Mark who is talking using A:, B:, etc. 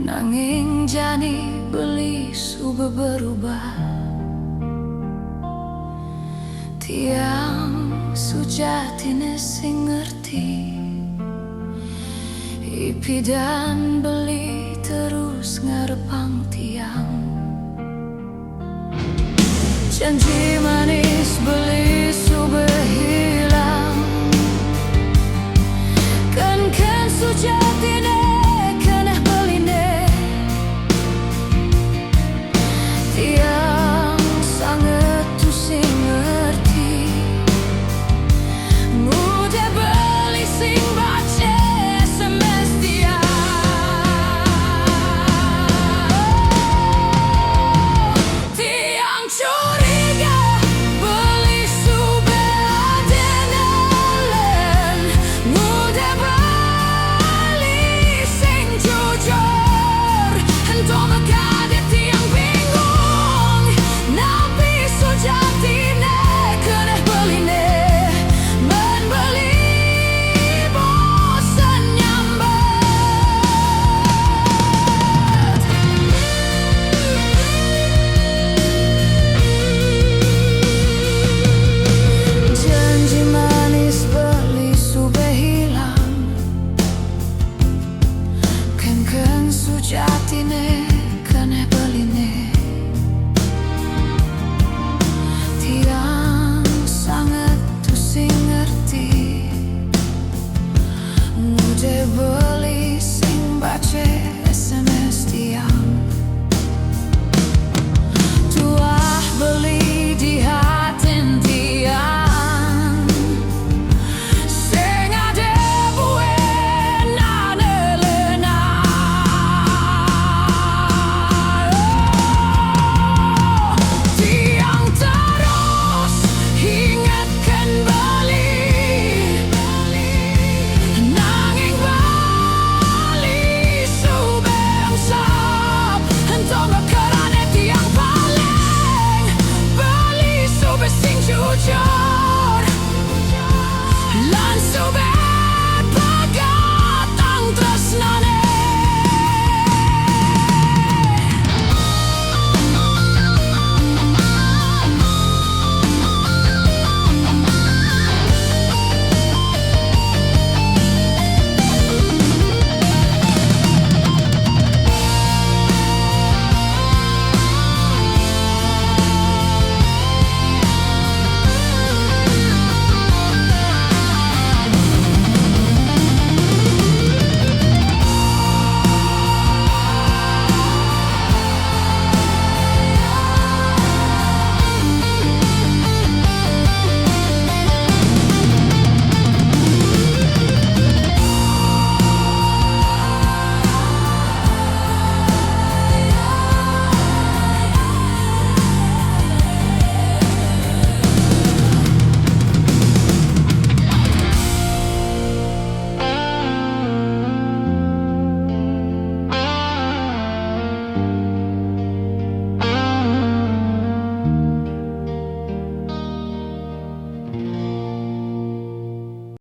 A: Nanging jani beli sudah berubah. Tiang sujatine sing ngerti. Ipi dan beli terus ngarepang tiang. Janji manis beli sudah hilang. Kan sujatine keneh beline. Tiang sangat tu sing ngerti. Mudah beli sing baca semestinya. Tiang curiga beli sudah denelen. Mudah beli sing jujur. Entah mekade tiang bingung. Nabi sujatine keneh beline. Membeli bosan nyambat. Janji manis beli sudah hilang. Kan sujat